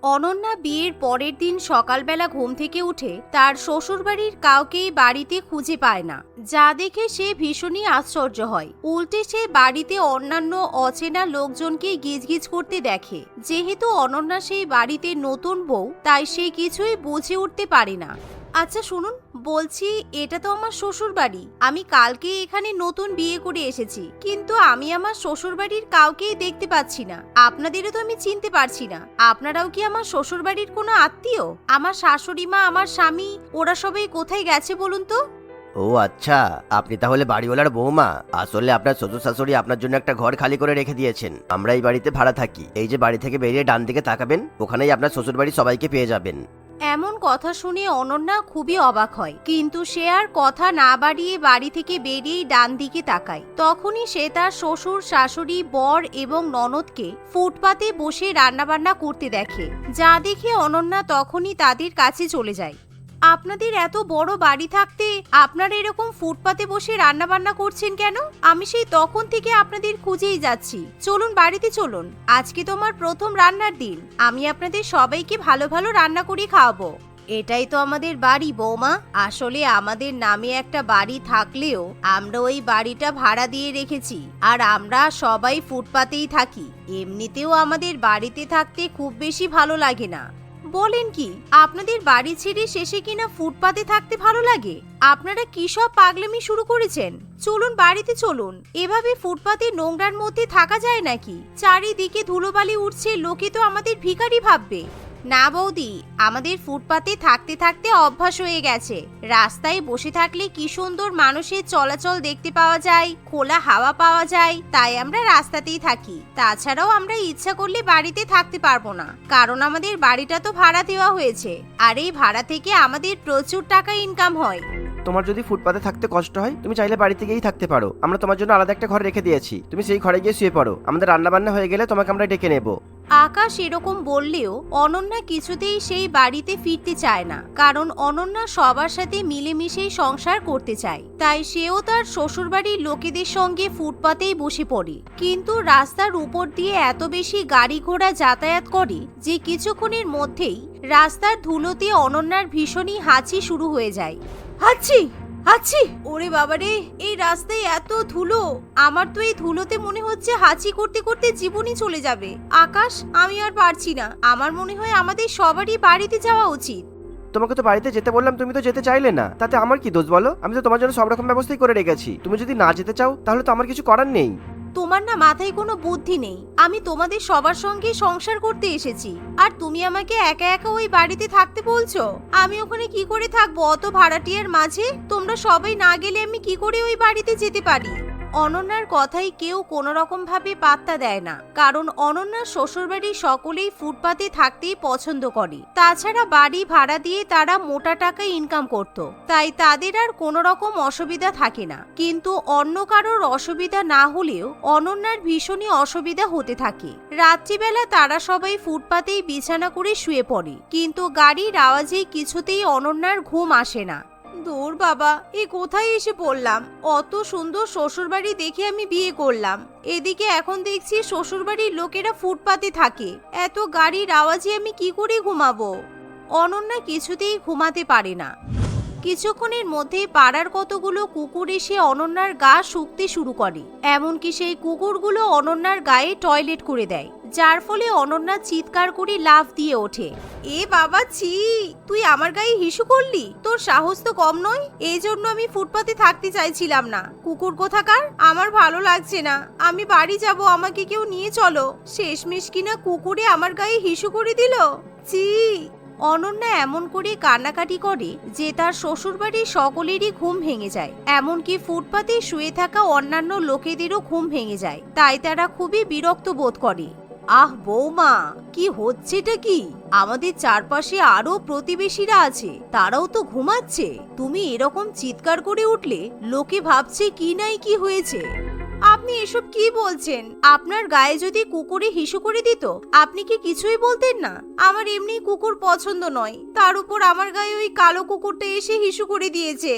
অনন্যা বিয়ের পরের দিন সকালবেলা ঘুম থেকে উঠে তার শ্বশুরবাড়ির কাউকেই বাড়িতে খুঁজে পায় না, যা দেখে সে ভীষণই আশ্চর্য হয়। উল্টে সে বাড়িতে অন্যান্য অচেনা লোকজনকে গিজগিজ করতে দেখে। যেহেতু অনন্যা সেই বাড়িতে নতুন বউ, তাই সে কিছুই বুঝে উঠতে পারে না। আচ্ছা শুনুন, বলছি এটা তো আমার শ্বশুর বাড়ি। আমি কালকে এখানে নতুন বিয়ে করে এসেছি, কিন্তু আমি আমার শ্বশুর বাড়ির কাউকেই দেখতে পাচ্ছি না। আপনাদেরও তো আমি চিনতে পারছি না। আপনারাও কি আমার শ্বশুর বাড়ির কোনো আত্মীয়? আমার শাশুড়ি মা, আমার স্বামী, ওরা সবাই কোথায় গেছে বলুন তো? ও আচ্ছা, আপনি তাহলে বাড়িওয়ালার বৌমা। আসলে আপনার শ্বশুর শাশুড়ি আপনার জন্য একটা ঘর খালি করে রেখে দিয়েছেন। আমরা এই বাড়িতে ভাড়া থাকি। এই যে বাড়ি থেকে বেরিয়ে ডান দিকে তাকাবেন, ওখানেই আপনার শ্বশুর বাড়ি সবাইকে পেয়ে যাবেন। এমন কথা শুনে অনন্যা খুবই অবাক হয়, কিন্তু সে আর কথা না বাড়িয়ে বাড়ি থেকে বেরিয়েই ডান দিকে তাকায়। তখনই সে তার শ্বশুর, শাশুড়ি, বর এবং ননদকে ফুটপাতে বসে রান্নাবান্না করতে দেখে, যা দেখে অনন্যা তখনই তাদের কাছে চলে যায়। আপনাদের এত বড় বাড়ি থাকতে আপনারা এরকম ফুটপাতে বসে রান্না বান্না করছেন কেন? আমি সেই তখন থেকে আপনাদের খুঁজেই যাচ্ছি। চলুন বাড়িতে চলুন, আজকে তোমার প্রথম রান্নার দিন। আমি আপনাদের সবাইকে ভালো ভালো রান্না করে খাওয়াবো। এটাই তো আমাদের বাড়ি বৌমা। আসলে আমাদের নামে একটা বাড়ি থাকলেও আমরা ওই বাড়িটা ভাড়া দিয়ে রেখেছি, আর আমরা সবাই ফুটপাতেই থাকি। এমনিতেও আমাদের বাড়িতে থাকতে খুব বেশি ভালো লাগে না। বলেন কি, আপনাদের বাড়ি ছেড়ে শেষে কিনা ফুটপাতে থাকতে ভালো লাগে? আপনারা কি সব পাগলামি শুরু করেছেন? চলুন বাড়িতে চলুন। এভাবে ফুটপাতে নোংরার মধ্যে থাকা যায় নাকি? চারিদিকে ধুলোবালি উঠছে, লোকে তো আমাদের ভিখারি ভাববে। না বৌদি, আমাদের ফুটপাতে থাকতে থাকতে অভ্যাস হয়ে গেছে। রাস্তায় বসে থাকলে কি সুন্দর মানুষের চলাচল দেখতে পাওয়া যায়, খোলা হাওয়া পাওয়া যায়, তাই আমরা রাস্তাতেই থাকি। তাছাড়াও আমরা ইচ্ছা করলে বাড়িতে থাকতে পারবো না, কারণ আমাদের বাড়িটা তো ভাড়া দেওয়া হয়েছে, আর এই ভাড়া থেকে আমাদের প্রচুর টাকা ইনকাম হয়। তোমার যদি ফুটপাতে থাকতে কষ্ট হয়, তুমি চাইলে বাড়িতে গিয়েই থাকতে পারো। আমরা তোমার জন্য আলাদা একটা ঘর রেখে দিয়েছি, তুমি সেই ঘরে গিয়ে শুয়ে পড়ো। আমাদের রান্না বান্না হয়ে গেলে তোমাকে আমরা ডেকে নেব। আকাশ এরকম বললেও অনন্যা কিছুতেই সেই বাড়িতে ফিরতে চায় না, কারণ অনন্যা সবার সাথে মিলেমিশেই সংসার করতে চায়। তাই সেও তার শ্বশুরবাড়ির লোকেদের সঙ্গে ফুটপাতেই বসে পড়ে। কিন্তু রাস্তার উপর দিয়ে এত বেশি গাড়ি ঘোড়া যাতায়াত করে যে কিছুক্ষণের মধ্যেই রাস্তার ধুলোতে অনন্যার ভীষণই হাঁচি শুরু হয়ে যায়। হাঁচি হাঁচি, ওরে বাবারে, এই রাস্তায় এত ধুলো। আমার তো এই ধুলোতে মনে হচ্ছে হাঁচি করতে করতে জীবনই চলে যাবে। আকাশ, আমি আর পারছি না। আমার মনে হয় আমাদের সবারই বাড়িতে যাওয়া উচিত। তোমাকে তো বাড়িতে যেতে বললাম, তুমি তো যেতে চাইলে না। তাতে আমার কি দোষ বলো? আমি তো তোমার জন্য সব রকম ব্যবস্থাই করে রেখেছি। তুমি যদি না যেতে চাও, তাহলে তো আমার কিছু করার নেই। তোমার না মাথায় কোনো বুদ্ধি নেই। আমি তোমাদের সবার সঙ্গে সংসার করতে এসেছি, আর তুমি আমাকে একা একা ওই বাড়িতে থাকতে বলছো? আমি ওখানে কি করে থাকবো অত ভাড়াটিয়ার মাঝে? তোমরা সবাই না গেলে আমি কি করে ওই বাড়িতে যেতে পারি? অনন্যার কথাই কেউ কোনো রকম ভাবে পাত্তা দেয় না, কারণ অনন্যার শ্বশুরবাড়ি সকলেই ফুটপাতে থাকতেই পছন্দ করে। তাছাড়া বাড়ি ভাড়া দিয়ে তারা মোটা টাকা ইনকাম করত, তাই তাদের আর কোনো রকম অসুবিধা থাকে না। কিন্তু অন্য কারোর অসুবিধা না হলেও অনন্যার ভীষণই অসুবিধা হতে থাকে। রাত্রিবেলা তারা সবাই ফুটপাতেই বিছানা করে শুয়ে পড়ে, কিন্তু গাড়ির আওয়াজে কিছুতেই অনন্যার ঘুম আসে না। দূর বাবা, এ কোথায় এসে পড়লাম? অত সুন্দর শ্বশুরবাড়ি দেখে আমি বিয়ে করলাম, এদিকে এখন দেখছি শ্বশুরবাড়ির লোকেরা ফুটপাতে থাকে। এত গাড়ির আওয়াজে আমি কি করে ঘুমাবো? অনন্যা কিছুতেই ঘুমাতে পারে না। কিছুক্ষণের মধ্যেই পাড়ার কতগুলো কুকুর এসে অনন্যার গা শুকতে শুরু করে। এমনকি সেই কুকুরগুলো অনন্যার গায়ে টয়লেট করে দেয়, যার ফলে অনন্যা চিৎকার করে লাফ দিয়ে ওঠে। এ বাবা, ছি! তুই আমার গায়ে হিসু করলি? তোর সাহস তো কম নয়। এই জন্য আমি ফুটপাতে থাকতে চাইছিলাম না। কুকুর কোথাকার, আমার ভালো লাগছে না। আমি বাড়ি যাব, আমাকে কেউ নিয়ে চলো। শেষমেশ কিনা কুকুরে আমার গায়ে হিসু করে দিল। ছি! অনন্যা এমন করে কান্নাকাটি করে যে তার শ্বশুরবাড়ির সকলেরই ঘুম ভেঙে যায়। এমনকি ফুটপাতে শুয়ে থাকা অন্যান্য লোকেদেরও ঘুম ভেঙে যায়। তাই তারা খুবই বিরক্ত বোধ করে। আহ বৌমা, কি হচ্ছেটা কি? আমাদের চারপাশে আরো প্রতিবেশীরা আছে, তারাও তো ঘুমাচ্ছে। তুমি এরকম চিৎকার করে উঠলে লোকে ভাবছে কি নাই কি হয়েছে। আপনি এসব কি বলছেন? আপনার গায়ে যদি কুকুরে হিসু করে দিত, আপনি কি কিছুই বলতেন না? আমার এমনি কুকুর পছন্দ নয়, তার উপর আমার গায়ে ওই কালো কুকুরটা এসে হিসু করে দিয়েছে।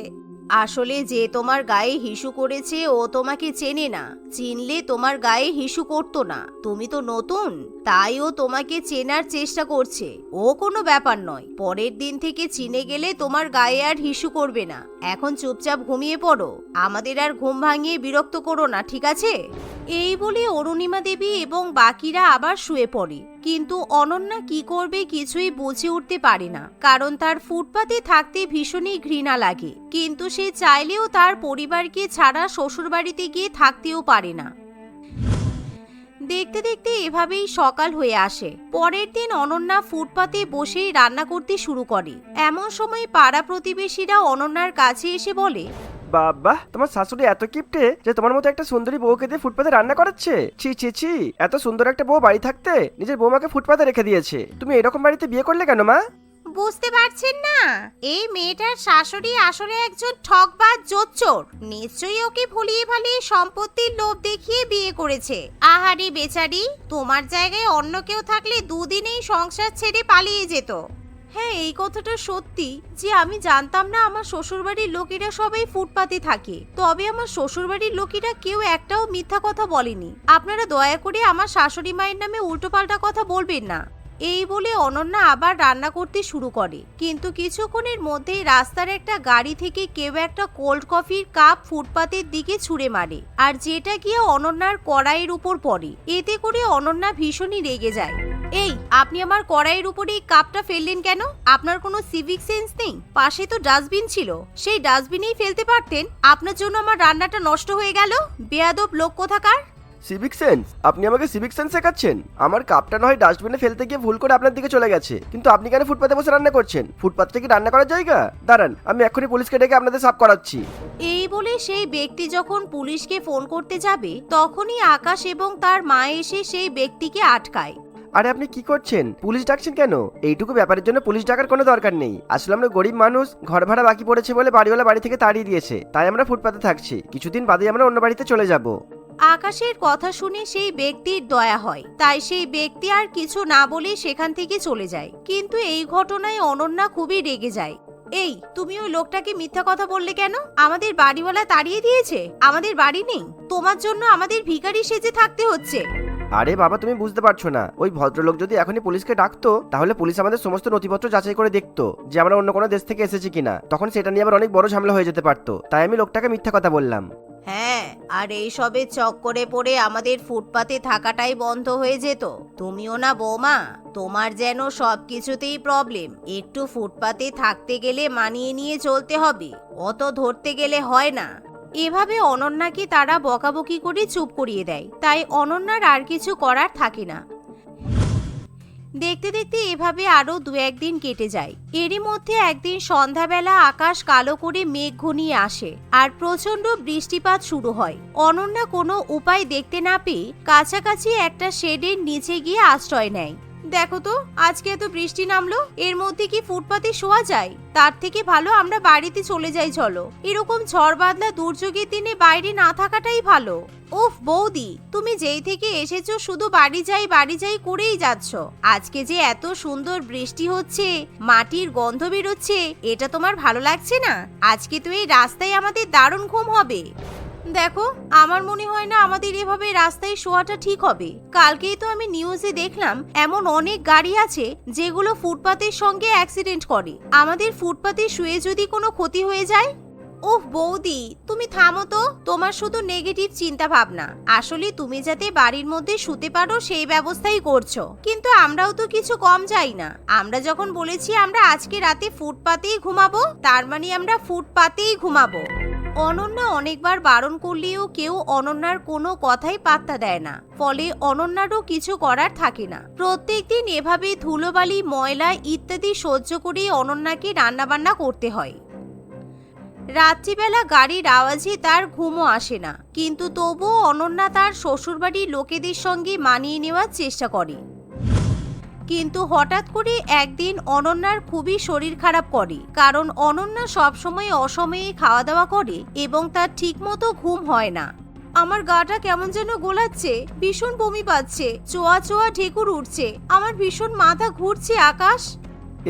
আসলে যে তোমার গায়ে হিসু করেছে ও তোমাকে চেনে না, চিনলে তোমার গায়ে হিসু করতো না। তুমি তো নতুন, তাই ও তোমাকে চেনার চেষ্টা করছে। ও কোনো ব্যাপার নয়, পরের দিন থেকে চিনে গেলে তোমার গায়ে আর হিসু করবে না। এখন চুপচাপ ঘুমিয়ে পড়ো, আমাদের আর ঘুম ভাঙিয়ে বিরক্ত করো না, ঠিক আছে? এই বলে অরুণিমা দেবী এবং বাকিরা আবার শুয়ে পড়ে। কিন্তু অনন্যা কি করবে কিছুই বুঝে উঠতে পারে না, কারণ তার ফুটপাতে থাকতে ভীষণই ঘৃণা লাগে। কিন্তু সে চাইলেও তার পরিবারকে ছাড়া শ্বশুরবাড়িতে গিয়ে থাকতেও পারে না। দেখতে দেখতে এভাবেই সকাল হয়ে আসে। পরের দিন অনন্যা ফুটপাতে বসেই রান্না করতে শুরু করে। এমন সময় পাড়া প্রতিবেশীরা অনন্যার কাছে এসে বলে, বাবা, তোমার শাশুড়ি এত কিপটে যে তোমার মতো একটা সুন্দরী বউকে দিয়ে ফুটপাতে রান্না করাচ্ছে। ছি ছি ছি, এত সুন্দর একটা বউ বাড়ি থাকতে নিজের বৌমাকে ফুটপাতে রেখে দিয়েছে। তুমি এরকম বাড়িতে বিয়ে করলে কেন মা? বুঝতে পারছেন না, এই মেয়েটার শাশুড়ি আসলে একজন ঠকবাজ জোচ্চোর। নিশ্চয়ই ওকে ভুলিয়ে ভালিয়ে সম্পত্তির লোভ দেখিয়ে বিয়ে করেছে। আহারে বেচারি, তোমার জায়গায় অন্য কেউ থাকলে দুদিনেই সংসার ছেড়ে পালিয়ে যেত। হ্যাঁ, এই কথাটা সত্যি যে আমি জানতাম না আমার শ্বশুরবাড়ির লোকেরা সবাই ফুটপাতে থাকে। তবে আমার শ্বশুরবাড়ির লোকেরা কেউ একটাও মিথ্যা কথা বলেনি। আপনারা দয়া করে আমার শাশুড়ি মায়ের নামে উল্টোপাল্টা কথা বলবেন না। এই বলে অনন্যা আবার রান্না করতে শুরু করে। কিন্তু কিছুক্ষণের মধ্যেই রাস্তার একটা গাড়ি থেকে কেউ একটা কোল্ড কফির কাপ ফুটপাতের দিকে ছুঁড়ে মারে, আর যেটা গিয়ে অনন্যার কড়াইয়ের উপর পড়ে। এতে করে অনন্যা ভীষণই রেগে যায়। এই, আপনি আমার কড়াইয়ের উপরে এই কাপটা ফেললেন কেন? আপনার কোনো সিভিক সেন্স নেই? পাশে তো ডাস্টবিন ছিল, সেই ডাস্টবিনেই ফেলতে পারতেন। আপনার জন্য আমার রান্নাটা নষ্ট হয়ে গেল, বেয়াদব লোক কোথাকার। Civic sense? আপনি আমাকে সিভিক সেন্স শেখাচ্ছেন? আমার কাপটা নয় ডাস্টবিনে ফেলতে গিয়ে ভুল করে আপনার দিকে চলে গেছে, কিন্তু আপনি কেন ফুটপাতে বসে রান্না করছেন? ফুটপাতে কি রান্না করার জায়গা? দাঁড়ান, আমি এক্ষুনি পুলিশকে ডেকে আপনাদের সাফ করাচ্ছি। এই বলে সেই ব্যক্তি যখন পুলিশকে ফোন করতে যাবে, তখনই আকাশ এবং তার মা এসে সেই ব্যক্তিকে আটকায়। আরে আপনি কি করছেন? পুলিশ ডাকছেন কেন? এইটুকু ব্যাপারের জন্য পুলিশ ডাকার কোনো দরকার নেই। আসলে আমরা গরিব মানুষ, ঘর ভাড়া বাকি পড়েছে বলে বাড়িওয়ালা বাড়ি থেকে তাড়িয়ে দিয়েছে, তাই আমরা ফুটপাতে থাকছি। কিছুদিন বাদে আমরা অন্য বাড়িতে চলে যাব। আকাশের কথা শুনে সেই ব্যক্তির দয়া হয়, তাই সেই ব্যক্তি আর কিছু না বলে সেখান থেকে চলে যায়। কিন্তু এই ঘটনায় অনন্যা খুবই রেগে যায়। এই, তুমি ওই লোকটাকে মিথ্যা কথা বললে কেন? আমাদের বাড়িওয়ালা তাড়িয়ে দিয়েছে, আমাদের বাড়ি নেই, তোমার জন্য আমাদের ভিখারি সেজে থাকতে হচ্ছে। আরে বাবা, তুমি বুঝতে পারছো না, ওই ভদ্রলোক যদি এখনই পুলিশকে ডাকতো তাহলে পুলিশ আমাদের সমস্ত নথিপত্র যাচাই করে দেখতো যে আমরা অন্য কোনো দেশ থেকে এসেছি কিনা। তখন সেটা নিয়ে আবার অনেক বড় ঝামেলা হয়ে যেতে পারতো, তাই আমি লোকটাকে মিথ্যা কথা বললাম। হ্যাঁ, আর এইসবের চক্করে পড়ে আমাদের ফুটপাতে থাকাটাই বন্ধ হয়ে যেত। তুমিও না বৌমা, তোমার যেন সবকিছুতেই প্রবলেম। একটু ফুটপাতে থাকতে গেলে মানিয়ে নিয়ে চলতে হবে, অত ধরতে গেলে হয় না। এভাবে অনন্যাকে তারা বকাবকি করে চুপ করিয়ে দেয়, তাই অনন্যার আর কিছু করার থাকে না। দেখতে দেখতে এভাবে আরো দু একদিন কেটে যায়। এরই মধ্যে একদিন সন্ধ্যাবেলা আকাশ কালো করে মেঘ ঘনিয়ে আসে আর প্রচন্ড বৃষ্টিপাত শুরু হয়। অনন্যা কোনো উপায় দেখতে না পেয়ে কাছাকাছি একটা শেডের নিচে গিয়ে আশ্রয় নেয়। দেখো তো, আজকে এত বৃষ্টি নামলো, এর মধ্যে কি ফুটপাতে শোয়া যায়? তার থেকে ভালো আমরা বাড়িতে চলে যাই, চলো। এরকম ঝড় বাদলা দুর্যোগের দিনে বাইরে না থাকাটাই ভালো। উফ বৌদি, তুমি যেই থেকে এসেছো শুধু বাড়ি যাই করেই যাচ্ছ। আজকে যে এত সুন্দর বৃষ্টি হচ্ছে, মাটির গন্ধ বেরোচ্ছে, এটা তোমার ভালো লাগছে না? আজকে তো এই রাস্তায় আমাদের দারুণ ঘুম হবে। দেখো, আমার মনে হয় না আমাদের এভাবে রাস্তায় শোয়াটা ঠিক হবে। কালকেই তো আমি নিউজে দেখলাম এমন অনেক গাড়ি আছে যেগুলো ফুটপাতের সঙ্গে অ্যাক্সিডেন্ট করে। আমাদের ফুটপাতে শুয়ে যদি কোনো ক্ষতি হয়ে যায়। ওহ বৌদি, তুমি থামো তো, তোমার শুধু নেগেটিভ চিন্তা ভাবনা। আসলে তুমি যাতে বাড়ির মধ্যে শুতে পারো সেই ব্যবস্থাই করছো, কিন্তু আমরাও তো কিছু কম চাই না। আমরা যখন বলেছি আমরা আজকে রাতে ফুটপাতেই ঘুমাবো, তার মানে আমরা ফুটপাতেই ঘুমাবো। অনন্যা অনেকবার বারণ করলেও কেউ অনন্যার কোনো কথাই পাত্তা দেয় না, ফলে অনন্যারও কিছু করার থাকে না। প্রত্যেকদিন এভাবে ধুলোবালি, ময়লা ইত্যাদি সহ্য করে অনন্যাকে রান্নাবান্না করতে হয়। রাত্রিবেলা গাড়ির আওয়াজে তার ঘুমও আসে না, কিন্তু তবুও অনন্যা তার শ্বশুরবাড়ির লোকেদের সঙ্গে মানিয়ে নেওয়ার চেষ্টা করে। কিন্তু হঠাৎ করে একদিন অনন্যার খুবই শরীর খারাপ করে, কারণ অনন্যা সবসময় অসময়ে খাওয়া দাওয়া করে এবং তার ঠিকমতো ঘুম হয় না। আমার গাটা কেমন যেন গোলাচ্ছে, ভীষণ বমি পাচ্ছে, চোয়া চোয়া ঢেকুর উঠছে, আমার ভীষণ মাথা ঘুরছে। আকাশ,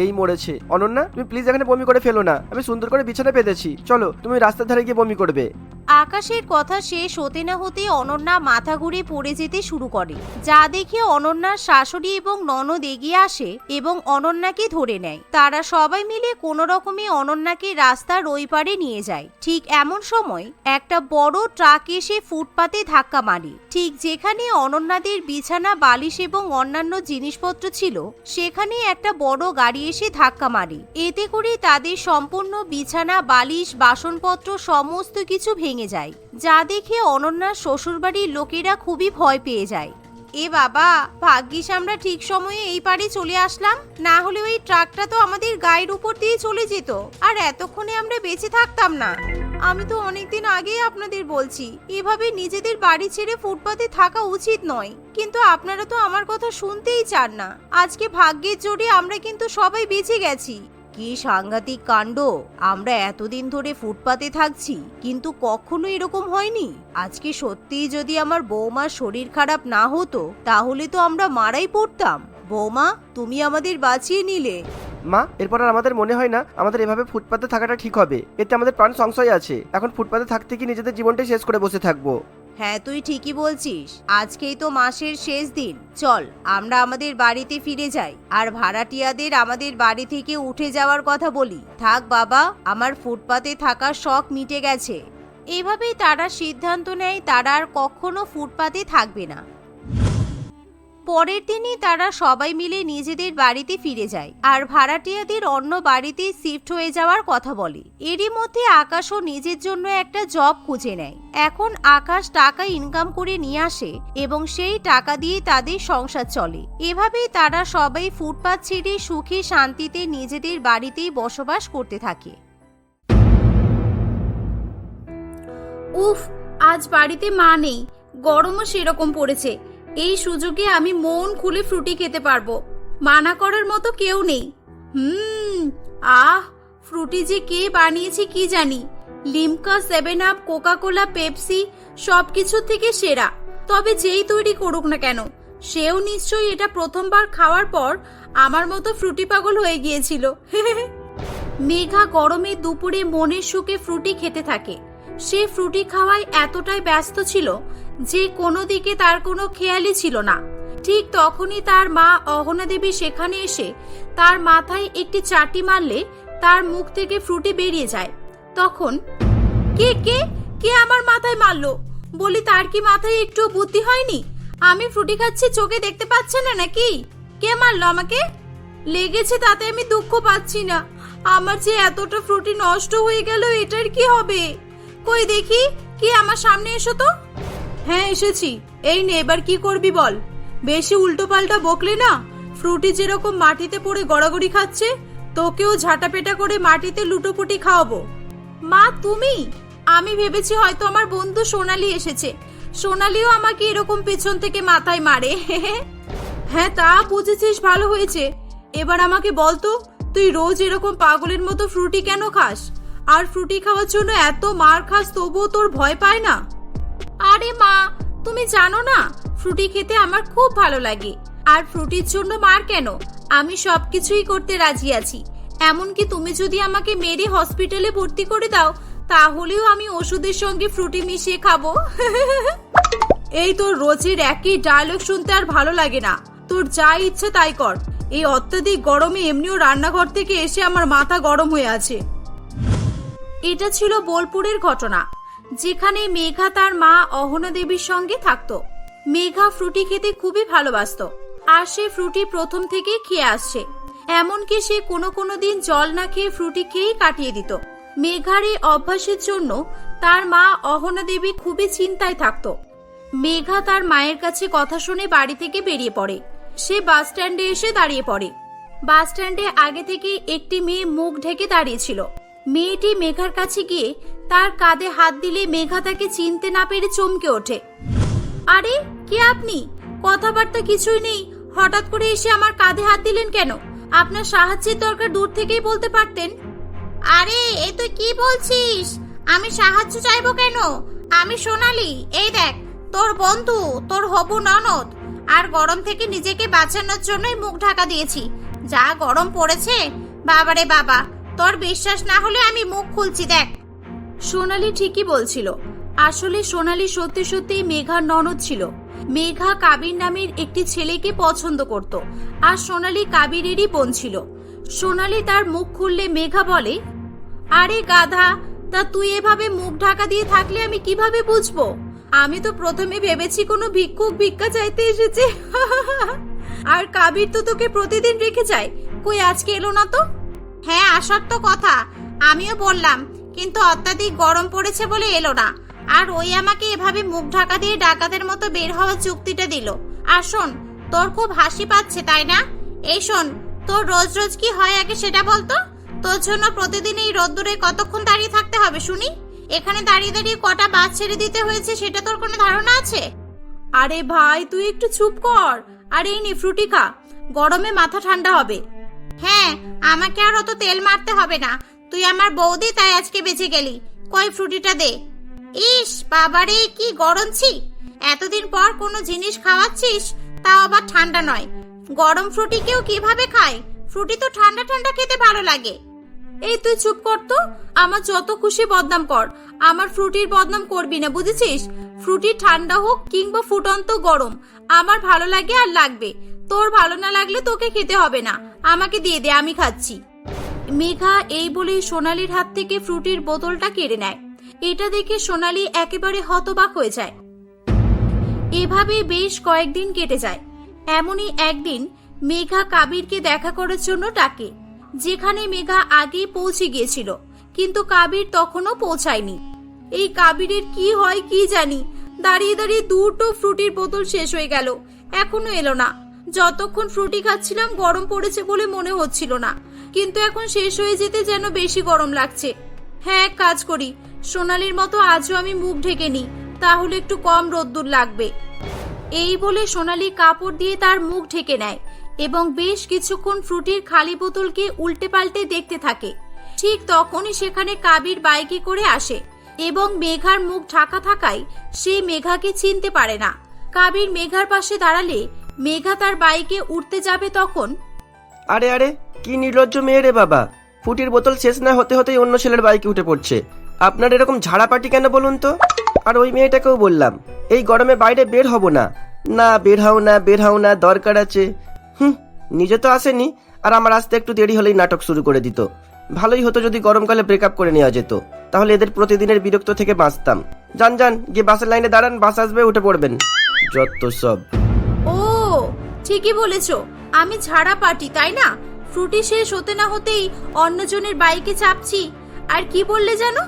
এই মরেছে। অনন্যা, তুমি প্লিজ এখানে বমি করে ফেলো না, আমি সুন্দর করে বিছানা পেতেছি, চলো তুমি রাস্তার ধারে গিয়ে বমি করবে। আকাশের কথা শেষ হতে না হতে অনন্যা মাথা ঘুরে পড়ে যেতে শুরু করে, যা দেখে অনন্যার শাশুড়ি এবং ননদ এগিয়ে আসে এবং অনন্যাকে ধরে নেয়। তারা সবাই মিলে কোনো রকমে অনন্যাকে রাস্তার ওই পারে নিয়ে যায়। ঠিক এমন সময় একটা বড় ট্রাক এসে ফুটপাতে ধাক্কা মারে। ঠিক যেখানে অনন্যাদের বিছানা, বালিশ এবং অন্যান্য জিনিসপত্র ছিল, সেখানে একটা বড় গাড়ি এসে ধাক্কা মারে। এতে করে তাদের সম্পূর্ণ বিছানা, বালিশ, বাসনপত্র সমস্ত কিছু ভেঙে যায়, যা দেখে অনন্যার শ্বশুরবাড়ির লোকেরা খুবই ভয় পেয়ে যায়। এ বাবা, ভাগ্যিস আমরা ঠিক সময়ে এই পারে চলে আসলাম, না হলে ওই ট্রাকটা তো আমাদের গায়ের উপর দিয়ে চলে যেত, আর এতক্ষণে আমরা বেঁচে থাকতাম না। আমি তো অনেকদিন আগেই আপনাদের বলছি, এভাবে নিজেদের বাড়ি ছেড়ে ফুটপাতে থাকা উচিত নয়, কিন্তু আপনারা তো আমার কথা শুনতেই চান না। আজকে ভাগ্যের জোরে আমরা কিন্তু সবাই বেঁচে গেছি। কি সাংঘাতিক কাণ্ড! আমরা এতদিন ধরে ফুটপাতে থাকছি, কিন্তু কখনো এরকম হয়নি। আজকে সত্যিই যদি আমার বৌমার শরীর খারাপ না হতো, তাহলে তো আমরা মারাই পড়তাম। বৌমা, তুমি আমাদের বাঁচিয়ে নিলে। মা, এরপর আর আমাদের মনে হয় না আমাদের এভাবে ফুটপাতে থাকাটা ঠিক হবে। এতে আমাদের প্রাণ সংশয় আছে। এখন ফুটপাতে থাকতে কি নিজেদের জীবনটাই শেষ করে বসে থাকবো? হ্যাঁ, তুই ঠিকই বলছিস। আজকেই তো মাসের শেষ দিন। চল আমরা আমাদের বাড়িতে ফিরে যাই, আর ভাড়াটিয়াদের আমাদের বাড়ি থেকে উঠে যাওয়ার কথা বলি। থাক বাবা, আমার ফুটপাতে থাকার শখ মিটে গেছে। এভাবেই তারা সিদ্ধান্ত নেয় তারা আর কখনো ফুটপাতে থাকবে না। পরের দিনই তারা সবাই মিলে নিজেদের বাড়িতে ফিরে যায়, আর ভাড়াটিয়াদের অন্য বাড়িতে শিফট হয়ে যাওয়ার কথা বলে। এরই মধ্যে আকাশও নিজের জন্য একটা জব খুঁজে নেয়। এখন আকাশ টাকা ইনকাম করে নিয়ে আসে এবং সেই টাকা দিয়ে তাদের সংসার চলে। এভাবেই তারা সবাই ফুটপাত ছেড়ে সুখে শান্তিতে নিজেদের বাড়িতেই বসবাস করতে থাকে। উফ, আজ বাড়িতে মা নেই, গরমও সেরকম পড়েছে। এই সুযোগে আমি মন খুলে ফ্রুটি খেতে পারবো, মানা করার মতো কেউ নেই। ফ্রুটি যে কে বানিয়েছে কি জানি। Limca, 7 Up, Coca Cola, Pepsi সবকিছু থেকে সেরা। তবে যেই তৈরি করুক না কেন, সেও নিশ্চয়ই এটা প্রথমবার খাওয়ার পর আমার মতো ফ্রুটি পাগল হয়ে গিয়েছিল। মেঘা গরমে দুপুরে মনের সুখে ফ্রুটি খেতে থাকে। সে ফ্রুটি খাওয়ায় এতটাই ব্যস্ত ছিল যে কোনো দিকে তার কোনো খেয়ালই ছিল না। ঠিক তখনই তার মা অহনা দেবী সেখানে এসে তার মাথায় একটি চাটি মারলে তার মুখ থেকে ফ্রুটি বেরিয়ে যায়। তখন কে কে কে আমার মাথায় মারলো? বলি, তার কি মাথায় একটু বুদ্ধি হয়নি? আমি ফ্রুটি খাচ্ছি, চোখে দেখতে পাচ্ছে না নাকি? কে মারলো আমাকে? লেগেছে তাতে আমি দুঃখ পাচ্ছি না। আমার যে এতটা ফ্রুটি নষ্ট হয়ে গেল, এটার কি হবে? কই দেখি, কি আমার সামনে এসো তো। হ্যাঁ, এসেছি। এই নে, এবার কি করবি বল। বেশি উল্টো পাল্টা বকলে না, ফ্রুটি যেরকম মাটিতে পড়ে গড়াগড়ি খাচ্ছে, তোকেও ঝাঁটাপেটা করে মাটিতে লুটোপুটি খাওয়াবো। মা, তুমি? আমি ভেবেছি হয়তো আমার বন্ধু সোনালি এসেছে। সোনালিও আমাকে এরকম পেছন থেকে মাথায় মারে। হ্যাঁ, তা বুঝেছিস, ভালো হয়েছে। এবার আমাকে বলতো, তুই রোজ এরকম পাগলের মতো ফ্রুটি কেন খাস? আর ফ্রুটি খাওয়ার জন্য এত মার খাস, তবুও তোর ভয় পায় না? আরে মা, তুমি জানো না, ফ্রুটি খেতে আমার খুব ভালো লাগে। আর ফ্রুটির জন্য মার কেন? আমি সবকিছুই করতে রাজি আছি। এমনকি তুমি যদি আমাকে মেরে হসপিটালে ভর্তি করে দাও, তাহলেও আমি ওষুধের সঙ্গে ফ্রুটি মিশিয়ে খাবো। এই তোর রোজের একই ডায়লগ শুনতে আর ভালো লাগে না। তোর যা ইচ্ছে তাই কর। এই অত্যাধিক গরমে এমনিও রান্নাঘর থেকে এসে আমার মাথা গরম হয়ে আছে। এটা ছিল বোলপুরের ঘটনা, যেখানে মেঘা তার মা অহনা দেবীর সঙ্গে থাকতো। মেঘা ফ্রুটি খেতে খুবই ভালোবাসতো, আর সে ফ্রুটি প্রথম থেকেই খেয়ে আসছে। এমনকি সে কোনো দিন জল না খেয়ে ফ্রুটি খেয়েই কাটিয়ে দিত। মেঘার এই অভ্যাসের জন্য তার মা অহনা দেবী খুবই চিন্তায় থাকতো। মেঘা তার মায়ের কাছে কথা শুনে বাড়ি থেকে বেরিয়ে পড়ে। সে বাস স্ট্যান্ডে এসে দাঁড়িয়ে পড়ে। বাস স্ট্যান্ডে আগে থেকে একটি মেয়ে মুখ ঢেকে দাঁড়িয়েছিল। মেয়েটি মেঘার কাছে গিয়ে তার কাঁধে হাত দিলে মেঘা তাকে চিনতে না পেরে চমকে ওঠে। আরে, কে আপনি? কথাবার্তা কিছুই নেই, হঠাৎ করে এসে আমার কাঁধে হাত দিলেন কেন? আপনার সাহায্যের দরকার দূর থেকেই বলতে পারতেন। আরে, এ তুই কি বলছিস? আমি সাহায্য চাইবো কেন? আমি সোনালি, এই দেখ তোর বন্ধু, তোর হবু ননদ। আর গরম থেকে নিজেকে বাঁচানোর জন্যই মুখ ঢাকা দিয়েছি। যা গরম পড়েছে, বাবারে বাবা। তোর বিশ্বাস না হলে আমি মুখ খুলছি, দেখ। সোনালি ঠিকই বলছিল। আসলে সোনালী সত্যি সত্যি মেঘার ননদ ছিল। মেঘা কাবির নামের একটি ছেলেকে পছন্দ করত, আর সোনালী কাবিরেরই বোন ছিল। সোনালী তার মুখ খুললে মেঘা বলে, আরে গাধা, তা তুই এভাবে মুখ ঢাকা দিয়ে থাকলে আমি কিভাবে বুঝবো? আমি তো প্রথমে ভেবেছি কোনো ভিক্ষুক ভিক্ষা চাইতে এসেছে। আর কাবির তো তোকে প্রতিদিন রেখে যায়, কই আজকে এলো না তো? হ্যাঁ, আসার তো কথা, আমিও বললাম, কিন্তু অত্যাধিক গরম পড়েছে বলে এলো না। আর ওই আমাকে এভাবে মুখ ঢাকা দিয়ে ডাকাতের মতো বের হওয়ার চুক্তিটা দিল। আর শোন, তোর খুব হাসি পাচ্ছে তাই না? এই শোন, তোর রোজ রোজ কি হয় আগে সেটা বলতো। তোর জন্য প্রতিদিন এই রোদ্দুরে কতক্ষণ দাঁড়িয়ে থাকতে হবে শুনি? এখানে দাঁড়িয়ে দাঁড়িয়ে কটা বাস ছেড়ে দিতে হয়েছে সেটা তোর কোনো ধারণা আছে? আরে ভাই, তুই একটু চুপ কর। আর এই নে ফ্রুটি খা, গরমে মাথা ঠান্ডা হবে। হ্যাঁ, আমাকে আর অত তেল মারতে হবে না, তুই আমার বৌদি, তাই আজকে বেঁচে গেলি। কই ফ্রুটিটা দে। ইস বাবারে, কি গরম ছি! এতদিন পর কোনো জিনিস খাওয়াচ্ছিস, তাও আবার ঠান্ডা নয়। গরম ফ্রুটি কেউ কিভাবে খায়? ফ্রুটি তো ঠান্ডা ঠান্ডা খেতে ভালো লাগে। এই তুই চুপ কর তো, আমার যত খুশি বদনাম কর, আমার ফ্রুটির বদনাম করবি না, বুঝেছিস? ফ্রুটি ঠান্ডা হোক কিংবা ফুটন্ত গরম, আমার ভালো লাগে আর লাগবে। তোর ভালো না লাগলে তোকে খেতে হবে না, আমাকে দিয়ে দে, আমি খাচ্ছি। মেঘা এই বলেই সোনালীর হাত থেকে ফ্রুটির বোতলটা কেড়ে নেয়। এটা দেখে সোনালী একেবারে হতবাক হয়ে যায়। এভাবে বেশ কয়েকদিন কেটে যায়। এমনই একদিন মেঘা কাবিরকে দেখা করার জন্য ডাকে, যেখানে মেঘা আগেই পৌঁছে গিয়েছিল, কিন্তু কাবির তখনও পৌঁছায়নি। এই কাবিরের কি হয় কি জানি, দাঁড়িয়ে দাঁড়িয়ে দুটো ফ্রুটির বোতল শেষ হয়ে গেল, এখনো এলো না। যতক্ষণ ফ্রুটি খাচ্ছিলাম গরম পড়েছে বলে মনে হচ্ছিল না, কিন্তু এখন শেষ হয়ে যেতে যেন বেশি গরম লাগছে। হ্যাঁ, এক কাজ করি, সোনালীর মতো আজও আমি মুখ ঢেকে নিই, তাহলে একটু কম রোদ্দুর লাগবে। এই বলে সোনালী কাপড় দিয়ে তার মুখ ঢেকে নেয় এবং বেশ কিছুক্ষণ ফ্রুটির খালি বোতলকে উল্টে পাল্টে দেখতে থাকে। ঠিক তখনই সেখানে কাবির বাইকে করে আসে এবং মেঘার মুখ ঢাকা থাকায় সে মেঘাকে চিনতে পারে না। কাবির মেঘার পাশে দাঁড়ালে মেঘা তার বাইকে উঠতে যাবে তখন, আরে আরে, কি নির্লজ্জ মেয়ে রে বাবা! ফুটির বোতল শেষ না হতে হতেই অন্য ছেলের বাইকে উঠে পড়ছে। আপনার এরকম ঝাড়াপাটি কেন বলুন তো? আর ওই মেয়েটাকেও বললাম, এই গরমে বাইরে বের হব না। না, বের হও না, বের হও না, দরকার আছে। নিজে তো আসেনি, আর আমার আসতে একটু দেরি হলেই নাটক শুরু করে দিত। ভালোই হতো যদি গরমকালে ব্রেকআপ করে নেওয়া যেত, তাহলে এদের প্রতিদিনের বিরক্ত থেকে বাঁচতাম। যান যান, গিয়ে বাসের লাইনে দাঁড়ান, বাস আসবে, উঠে পড়বেন। যত সব। ও ঠিকই বলেছ, আমি ঝাড়া পাটি তাই না? ফ্রুটি শেষ হতে না হতেই অন্যজনের বাইকে চাপছি। আর কি বললে জানো,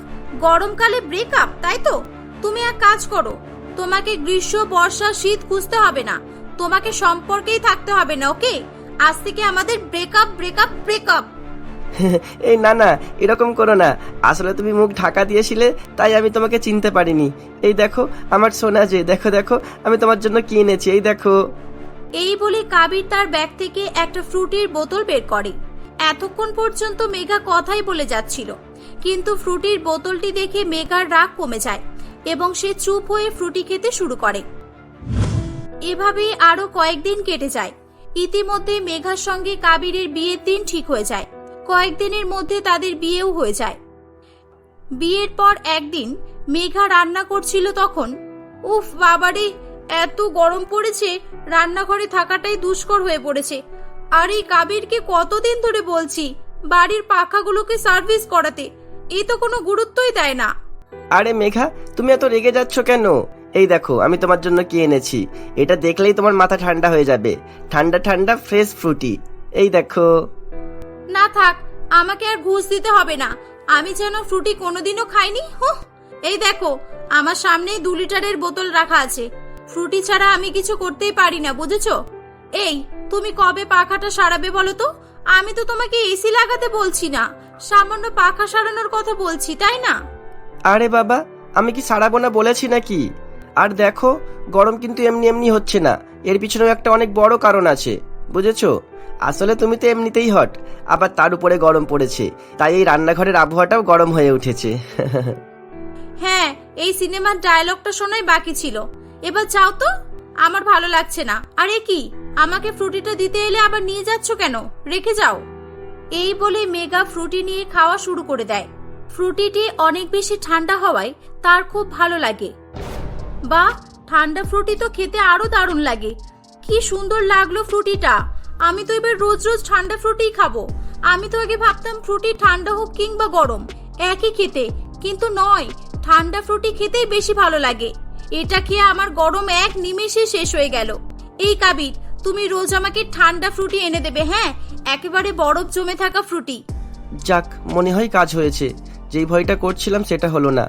গরমকালে ব্রেকআপ, তাই তো? তুমি এক কাজ করো, তোমাকে গ্রীষ্ম বর্ষা শীত খুঁজতে হবে না, তোমাকে সম্পর্কেই থাকতে হবে না, ওকে? আজ থেকে আমাদের ব্রেকআপ ব্রেকআপ ব্রেকআপ। এই না না, এরকম করো না। আসলে তুমি মুখ ঢাকা দিয়েছিলে, তাই আমি তোমাকে চিনতে পারিনি। এই দেখো আমার সোনা, যে দেখো দেখো আমি তোমার জন্য কি এনেছি, এই দেখো। এই বলে কাবির তার ব্যাগ থেকে একটা ফ্রুটির বোতল বের করে। এতক্ষণ পর্যন্ত মেঘা কথাই বলে যাচ্ছিল, কিন্তু ফ্রুটির বোতলটি দেখে মেঘার রাগ কমে যায় এবং সে চুপ হয়ে ফ্রুটি খেতে শুরু করে। এভাবেই আরো কয়েকদিন কেটে যায়। ইতিমধ্যে মেঘার সঙ্গে কাবিরের বিয়ের দিন ঠিক হয়ে যায়। কয়েকদিনের মধ্যে তাদের বিয়েও হয়ে যায়। বিয়ের পর একদিন মেঘা রান্না করছিল, তখন উফ বাবারে, এত গরম পড়েছে, রান্নাঘরে থাকাটাই দুষ্কর হয়ে পড়েছে। আর এই কাবিরকে কতদিন ধরে বলছি বাড়ির পাখাগুলোকে সার্ভিস করাতে, এই তো কোনো গুরুত্বই দেয় না। আরে মেঘা, তুমি এত রেগে যাচ্ছ কেন? এই দেখো আমি তোমার জন্য কি এনেছি, এটা দেখলেই তোমার মাথা ঠান্ডা হয়ে যাবে। ঠান্ডা ঠান্ডা ফ্রেশ ফ্রুটি, এই দেখো। না থাক, আমাকে আর ঘুষ দিতে হবে না, আমি যেন ফ্রুটি কোনোদিনও খাইনি। এই দেখো, আমার সামনে 2 লিটারের বোতল রাখা আছে, ফ্রুটি ছাড়া আমি কিছু করতেই পারি না, বুঝেছো? এই তুমি কবে পাখাটা সারাবে বলো তো? আমি তো তোমাকে এসি লাগাতে বলছি না, সামান্য পাখা সারানোর কথা বলছি, তাই না? আরে বাবা, আমি কি সারাবো না বলেছি নাকি? আর দেখো, গরম কিন্তু এমনি এমনি হচ্ছে না, এর পিছনেও একটা অনেক বড় কারণ আছে, বুঝেছো? আসলে তুমি তো এমনিতেই হট, আবার তার উপরে গরম পড়েছে, তাই এই রান্নাঘরের আবহাওয়াটাও গরম হয়ে উঠেছে। হ্যাঁ, এই সিনেমার ডায়লগটা শোনাই বাকি ছিল, এবার যাও তো, আমার ভালো লাগছে না। আরে কি, আমাকে ফ্রুটিটা দিতে এলে আবার নিয়ে যাচ্ছ কেন? রেখে যাও। এই বলে মেঘা ফ্রুটি নিয়ে খাওয়া শুরু করে দেয়। ফ্রুটিটি অনেক বেশি ঠান্ডা হওয়ায় তার খুব ভালো লাগে। বা ঠান্ডা ফ্রুটি তো খেতে আরো দারুণ লাগে। কি সুন্দর লাগলো ফ্রুটিটা। আমি তো এবার রোজ রোজ ঠান্ডা ফ্রুটিই খাবো। আমি তো আগে ভাবতাম ফ্রুটি ঠান্ডা হোক কিংবা গরম একই খেতে, কিন্তু নয়, ঠান্ডা ফ্রুটি খেতেই বেশি ভালো লাগে। এটা খেয়ে আমার গরম এক নিমেষে শেষ হয়ে গেল। এই কাবির, তুমি রোজ আমাকে ঠান্ডা ফ্রুটি এনে দেবে, হ্যাঁ, একেবারে বরফ জমে থাকা ফ্রুটি। যাক, মনে হয় কাজ হয়েছে। যেই ভয়টা করছিলাম সেটা হলো না।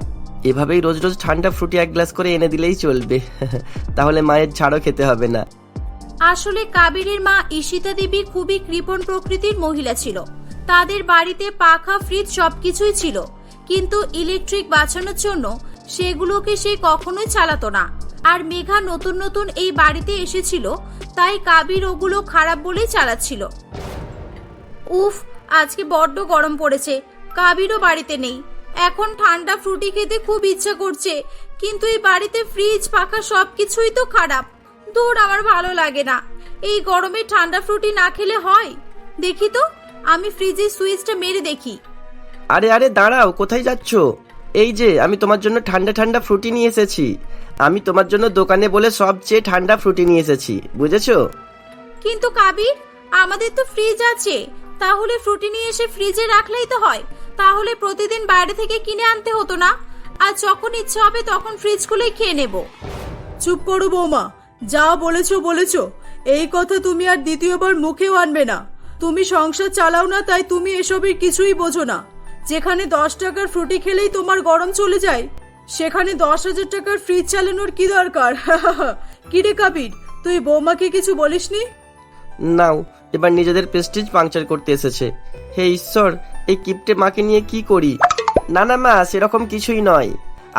এভাবেই রোজ রোজ ঠান্ডা ফ্রুটি এক গ্লাস করে এনে দিলেই চলবে। তাহলে মায়ের ছাড়ও খেতে হবে না। আসলে কাবিরের মা ঈশিতা দেবী খুবই কৃপণ প্রকৃতির মহিলা ছিল। তাদের বাড়িতে পাখা, ফ্রিজ সবকিছুই ছিল, কিন্তু ইলেকট্রিক বাঁচানোর জন্য সেগুলোকে সে কখনোই চালাতো না। আর মেঘা নতুন নতুন এই বাড়িতে এসেছিল, তাই কাবির ওগুলো খারাপ বলেই চালাচ্ছিল। উফ, আজকে বড্ড গরম পড়েছে। কাবিরও বাড়িতে নেই। এখন ঠান্ডা ফ্রুটি খেতে খুব ইচ্ছা করছে, কিন্তু এই বাড়িতে ফ্রিজ, পাখা সবকিছুই তো খারাপ। দূর, আমার ভালো লাগে না। এই গরমে ঠান্ডা ফ্রুটি না খেলে হয়? দেখি তো, আমি ফ্রিজের সুইচটা মেরে দেখি। আরে আরে দাঁড়াও, কোথায় যাচ্ছ? এই যে আমি তোমার জন্য ঠান্ডা ঠান্ডা ফ্রুটি নিয়ে এসেছি। আমি তোমার জন্য দোকানে বলে সবচেয়ে ঠান্ডা ফ্রুটি নিয়ে এসেছি, বুঝেছো? কিন্তু কাবির, আমাদের তো ফ্রিজ আছে। তাহলে ফ্রুটি নিয়ে এসে ফ্রিজে রাখলেই তো হয়। তাহলে প্রতিদিন বাইরে থেকে কিনে আনতে হতো না। আর যখন ইচ্ছা হবে তখন ফ্রিজ খুলেই খেয়ে নেব। চুপ করো বৌমা, যা বলেছো। এই কথা তুমি আর দ্বিতীয়বার মুখেও আনবে না। তুমি সংসার চালাও না, তাই তুমি এসবের কিছুই বোঝো না। যেখানে 10 টাকার ফ্রুটি খেলেই তোমার গরম চলে যায়, সেখানে 10,000 টাকার ফ্রিজ চালানোর কি দরকার? কিরে কাবির, তুই বৌমাকে কিছু বলিসনি? নাও, এবার নিজেদের প্রেস্টিজ পাংচার করতে এসেছে। হে ঈশ্বর, এই কিপটে মাকে নিয়ে কি করি? না না মা, সেরকম কিছুই নয়।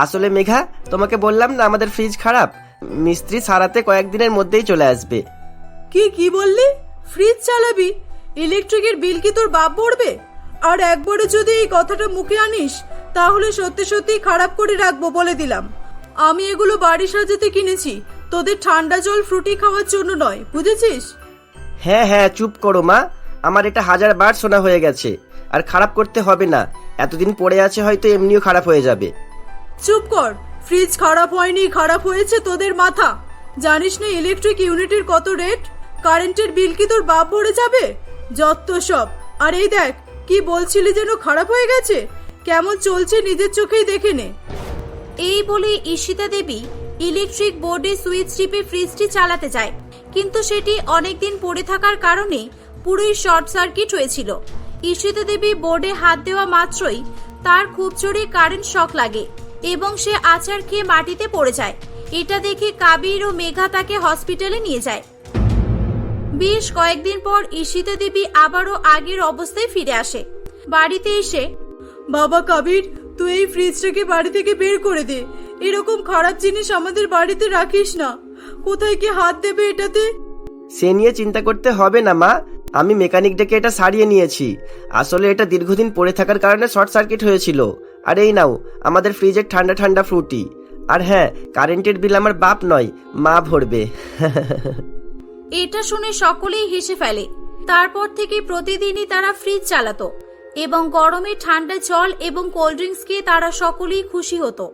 আসলে মেঘা, তোমাকে বললাম না আমাদের ফ্রিজ খারাপ। মিস্ত্রি সারাতে কয়েকদিনের মধ্যেই চলে আসবে। কি বললি? ফ্রিজ চালাবি? ইলেকট্রিকের বিল কি তোর বাপ ভরবে? আর একবারে যদি এই কথাটা মুখে আনিস, তাহলে সত্যি সত্যি খারাপ করে রাখবো, বলে দিলাম। আমি এগুলো বাড়ি সাজাতে কিনেছি, তোদের ঠান্ডা জল ফ্রুটি খাওয়ার জন্য নয়, বুঝেছিস? হ্যাঁ হ্যাঁ, চুপ করো মা। আমার এটা 1000 বার শোনা হয়ে গেছে। আর খারাপ করতে হবে না, এতদিন পড়ে আছে, হয়তো এমনিও খারাপ হয়ে যাবে। চুপ কর। ফ্রিজ খারাপ হয়নি, খারাপ হয়েছে তোদের মাথা। জানিস না ইলেকট্রিক ইউনিটের কত রেট? কারেন্টের বিল কি তোর বাপ ভরে যাবে? যত সব। আর এই দেখ, কি বলছিলি যেন খারাপ হয়ে গেছে? কেমন চলছে নিজের চোখেই দেখে নে। এই বলে ঈশিতা দেবী ইলেকট্রিক বোর্ডে সুইচ টিপে ফ্রিজটি চালাতে যায়, কিন্তু সেটি অনেকদিন পড়ে থাকার কারণে পুরোই শর্ট সার্কিট হয়েছিল। ঈশিতা দেবী বোর্ডে হাত দেওয়া মাত্রই তার খুব জোরে কারেন্ট শক লাগে এবং সে আছাড় খেয়ে মাটিতে পড়ে যায়। এটা দেখে কাবির ও মেঘা তাকে হসপিটালে নিয়ে যায়। বেশ কয়েকদিন পর ঈশিতা দেবী আবারও আগের অবস্থায় ফিরে আসে। বাড়িতে এসে, বাবা কাবির, তুই এই ফ্রিজটাকে বাড়ি থেকে বের করে দে। এরকম খারাপ জিনিস আমাদের বাড়িতে রাখিস না। কোথায় কি হাত দেবে এটাতে? সে নিয়ে চিন্তা করতে হবে না মা, আমি মেকানিক ডেকে এটা সারিয়ে নিয়েছি। আসলে এটা দীর্ঘদিন পড়ে থাকার কারণে শর্ট সার্কিট হয়েছিল। আর এই নাও আমাদের ফ্রিজের ঠান্ডা ঠান্ডা ফ্রুটি। আর হ্যাঁ, কারেন্টের বিল আমার বাপ নয়, মা ভরবে। এটা শুনে সকলেই হেসে ফেলে। তারপর থেকে প্রতিদিনই তারা ফ্রিজ চালাতো এবং গরমে ঠান্ডা জল এবং কোল্ড ড্রিঙ্কস খেয়ে তারা সকলেই খুশি হতো।